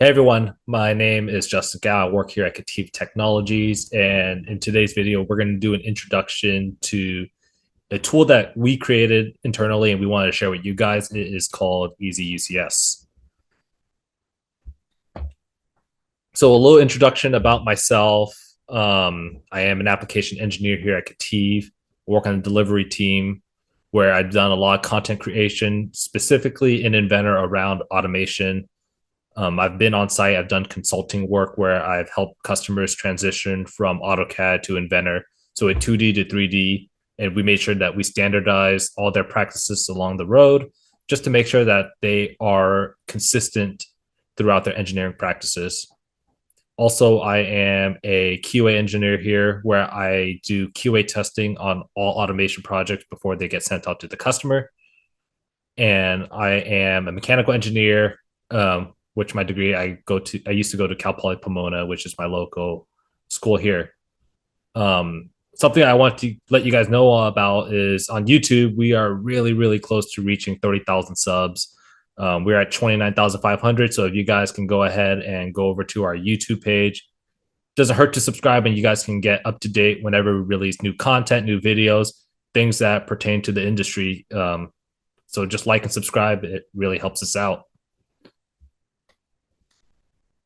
Hey everyone, my name is Justin Gao. I work here at KETIV Technologies, and in today's video, we're going to do an introduction to a tool that we created internally and we wanted to share with you guys. It is called Easy UCS. So, a little introduction about myself. I am an application engineer here at KETIV. I work on the delivery team where I've done a lot of content creation, specifically in Inventor around automation. I've been on site. I've done consulting work where I've helped customers transition from AutoCAD to Inventor, so a 2D to 3D, and we made sure that we standardize all their practices along the road, just to make sure that they are consistent throughout their engineering practices. Also, I am a QA engineer here where I do QA testing on all automation projects before they get sent out to the customer. And I am a mechanical engineer, which my degree I used to go to Cal Poly Pomona, which is my local school here. Something I want to let you guys know about is on YouTube, we are really, really close to reaching 30,000 subs. We're at 29,500. So if you guys can go ahead and go over to our YouTube page, doesn't hurt to subscribe, and you guys can get up to date whenever we release new content, new videos, things that pertain to the industry. So just like and subscribe. It really helps us out.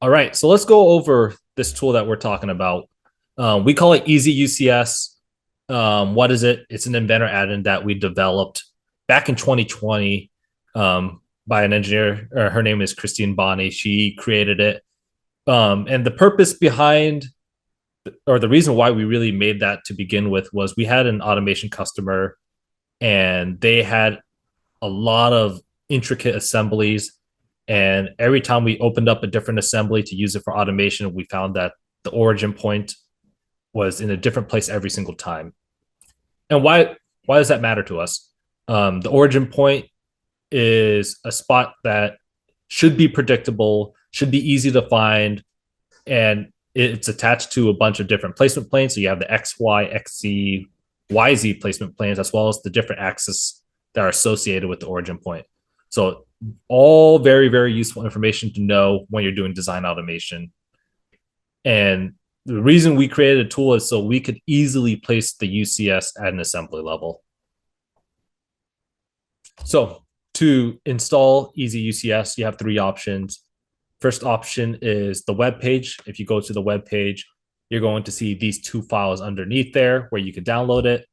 All right, so let's go over this tool that we're talking about. We call it Easy UCS. What is it? It's an Inventor add-in that we developed back in 2020 by an engineer. Her name is Christine Bonney. She created it. And the purpose behind, or the reason why we really made that to begin with, was we had an automation customer and they had a lot of intricate assemblies. And every time we opened up a different assembly to use it for automation, we found that the origin point was in a different place every single time. And why does that matter to us? The origin point is a spot that should be predictable, should be easy to find, and it's attached to a bunch of different placement planes. So you have the X, Y, X, Z, Y, Z placement planes, as well as the different axes that are associated with the origin point. So all very, very useful information to know when you're doing design automation. And the reason we created a tool is so we could easily place the UCS at an assembly level. So to install Easy UCS, you have three options. First option is the web page. If you go to the web page, you're going to see these two files underneath there where you can download it.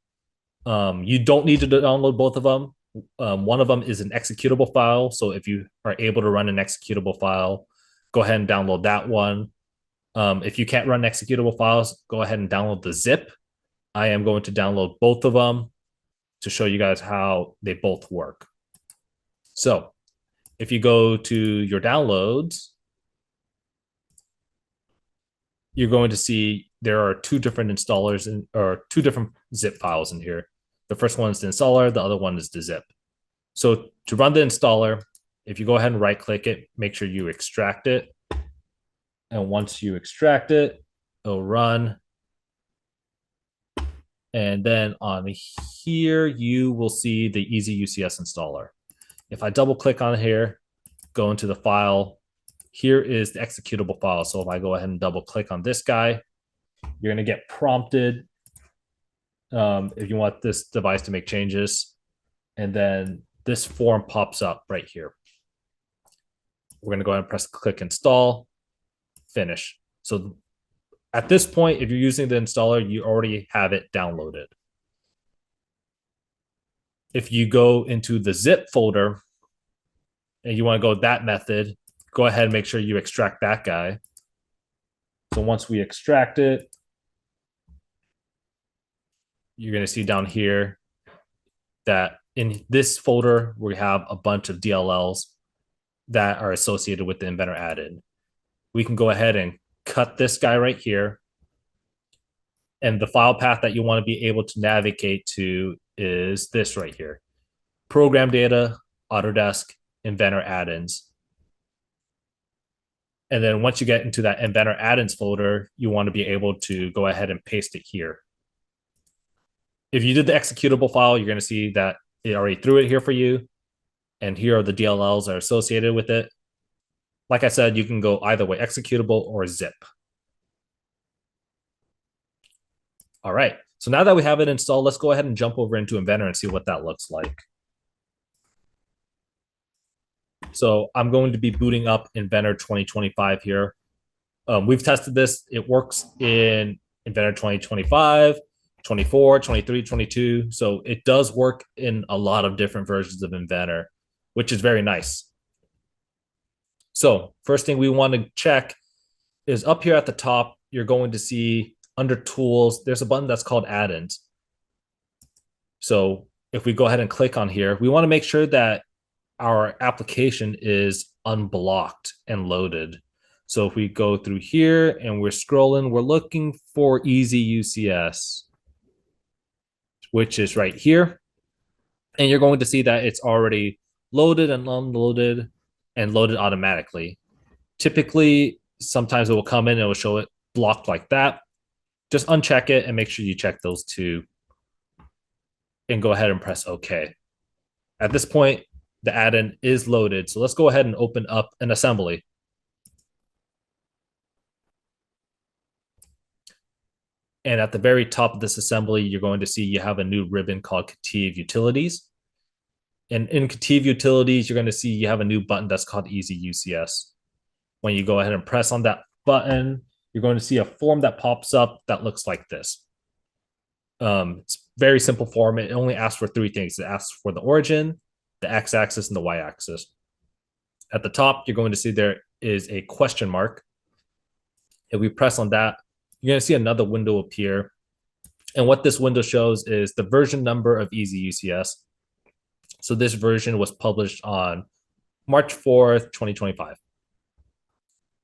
You don't need to download both of them. One of them is an executable file. So if you are able to run an executable file, go ahead and download that one. If you can't run executable files, go ahead and download the zip. I am going to download both of them to show you guys how they both work. So if you go to your downloads, you're going to see there are two different installers or two different zip files in here. The first one is the installer, the other one is the zip. So to run the installer, if you go ahead and right click it, make sure you extract it. And once you extract it, it'll run. And then on here, you will see the Easy UCS installer. If I double click on here, go into the file, here is the executable file. So if I go ahead and double click on this guy, you're going to get prompted if you want this device to make changes. And then this form pops up right here. We're going to go ahead and press click install, finish. So at this point, if you're using the installer, you already have it downloaded. If you go into the zip folder and you want to go that method, go ahead and make sure you extract that guy. So once we extract it, you're going to see down here that in this folder, we have a bunch of DLLs that are associated with the Inventor add-in. We can go ahead and cut this guy right here. And the file path that you want to be able to navigate to is this right here. Program data, Autodesk, Inventor add-ins. And then once you get into that Inventor add-ins folder, you want to be able to go ahead and paste it here. If you did the executable file, you're going to see that it already threw it here for you. And here are the DLLs that are associated with it. Like I said, you can go either way, executable or zip. All right. So now that we have it installed, let's go ahead and jump over into Inventor and see what that looks like. So I'm going to be booting up Inventor 2025 here. We've tested this. It works in Inventor 2025, 24, 23, 22. So it does work in a lot of different versions of Inventor, which is very nice. So first thing we want to check is up here at the top, you're going to see under tools, there's a button that's called add-ins. So if we go ahead and click on here, we want to make sure that our application is unblocked and loaded. So if we go through here and we're scrolling, we're looking for easy UCS, which is right here. And you're going to see that it's already loaded and unloaded and loaded automatically. Typically, sometimes it will come in and it will show it blocked like that. Just uncheck it and make sure you check those two and go ahead and press OK. At this point, the add-in is loaded. So let's go ahead and open up an assembly. And at the very top of this assembly, you're going to see you have a new ribbon called KETIV Utilities. And in KETIV Utilities, you're going to see you have a new button that's called Easy UCS. When you go ahead and press on that button, you're going to see a form that pops up that looks like this. It's very simple form. It only asks for three things. It asks for the origin, the x-axis, and the y-axis. At the top, you're going to see there is a question mark. If we press on that, you're going to see another window appear. And what this window shows is the version number of Easy UCS. So this version was published on March 4th, 2025.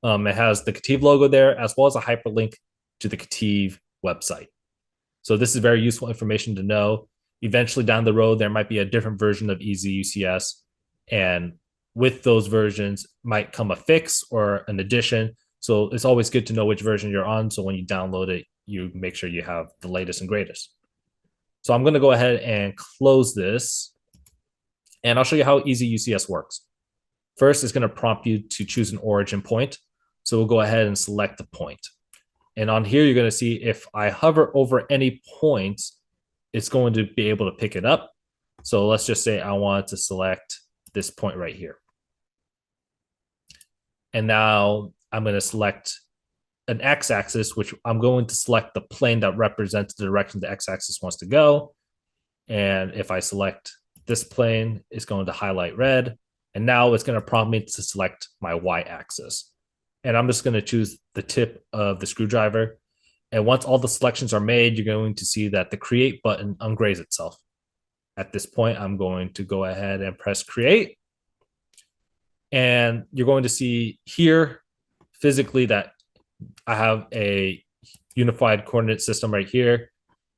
It has the KETIV logo there, as well as a hyperlink to the KETIV website. So this is very useful information to know. Eventually down the road, there might be a different version of Easy UCS. And with those versions might come a fix or an addition. So it's always good to know which version you're on. So when you download it, you make sure you have the latest and greatest. So I'm going to go ahead and close this. And I'll show you how Easy UCS works. First, it's going to prompt you to choose an origin point. So we'll go ahead and select the point. And on here, you're going to see if I hover over any points, it's going to be able to pick it up. So let's just say I want to select this point right here. And now I'm going to select an x-axis, which I'm going to select the plane that represents the direction the x-axis wants to go. And if I select this plane, it's going to highlight red. And now it's going to prompt me to select my y-axis. And I'm just going to choose the tip of the screwdriver. And once all the selections are made, you're going to see that the create button ungrays itself. At this point, I'm going to go ahead and press create. And you're going to see here physically that I have a unified coordinate system right here,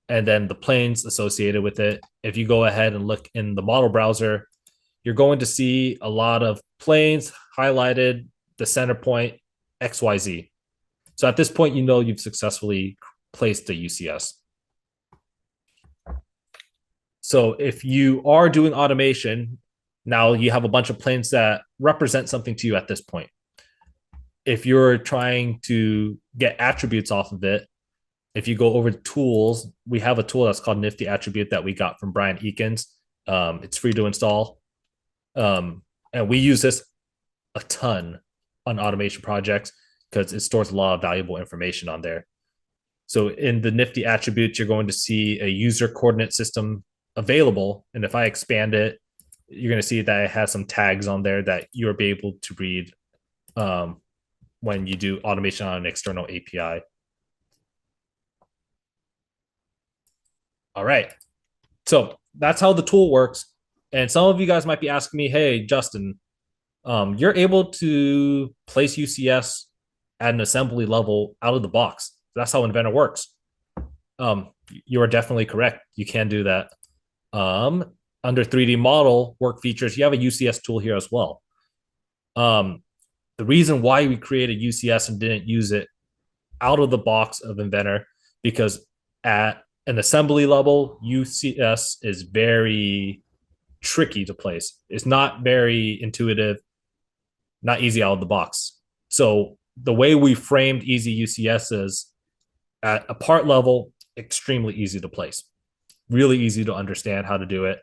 and then the planes associated with it. If you go ahead and look in the model browser, you're going to see a lot of planes highlighted, the center point, XYZ. So at this point, you know you've successfully placed the UCS. So if you are doing automation, now you have a bunch of planes that represent something to you at this point. If you're trying to get attributes off of it, if you go over to tools, we have a tool that's called Nifty Attribute that we got from Brian Eakins. It's free to install. And we use this a ton on automation projects because it stores a lot of valuable information on there. So in the Nifty attributes, you're going to see a user coordinate system available. And if I expand it, you're going to see that it has some tags on there that you'll be able to read when you do automation on an external API. All right. So that's how the tool works. And some of you guys might be asking me, hey, Justin, you're able to place UCS at an assembly level out of the box. That's how Inventor works. You are definitely correct. You can do that. Under 3D model work features, you have a UCS tool here as well. The reason why we created UCS and didn't use it out of the box of Inventor, because at an assembly level, UCS is very tricky to place. It's not very intuitive. not easy out of the box. So the way we framed easy UCS is at a part level, extremely easy to place, really easy to understand how to do it.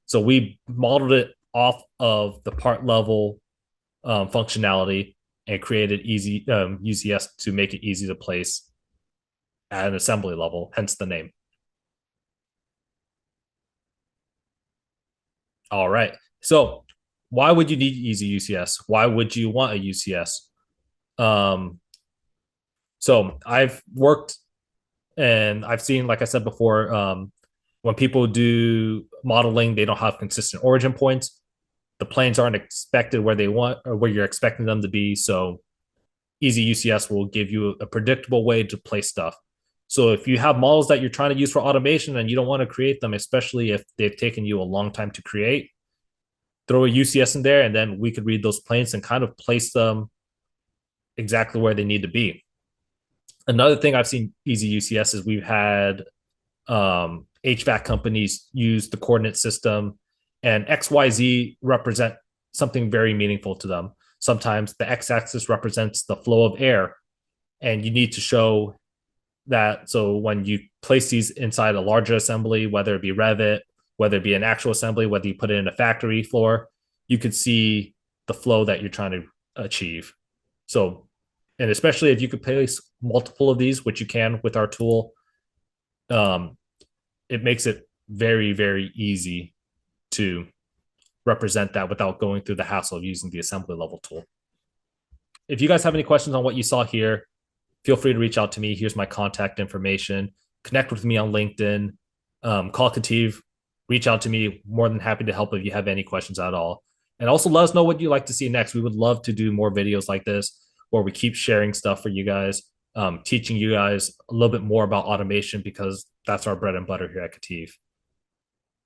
So we modeled it off of the part level functionality and created easy UCS to make it easy to place at an assembly level, hence the name. All right. So why would you need easy UCS? Why would you want a UCS? Um, so I've worked and I've seen, like I said before, when people do modeling, they don't have consistent origin points. The planes aren't expected where they want or where you're expecting them to be. So easy UCS will give you a predictable way to place stuff. So if you have models that you're trying to use for automation and you don't want to create them, especially if they've taken you a long time to create, throw a UCS in there and then we could read those planes and kind of place them exactly where they need to be. Another thing I've seen easy UCS is we've had HVAC companies use the coordinate system, and XYZ represent something very meaningful to them. Sometimes the X axis represents the flow of air, and you need to show that. So when you place these inside a larger assembly, whether it be Revit, whether it be an actual assembly, whether you put it in a factory floor, you could see the flow that you're trying to achieve. So, and especially if you could place multiple of these, which you can with our tool, um, it makes it very, very easy to represent that without going through the hassle of using the assembly level tool. If you guys have any questions on what you saw here, feel free to reach out to me. Here's my contact information. Connect with me on LinkedIn. Call KETIV. Reach out to me. More than happy to help if you have any questions at all. And also let us know what you'd like to see next. We would love to do more videos like this where we keep sharing stuff for you guys, teaching you guys a little bit more about automation because that's our bread and butter here at KETIV.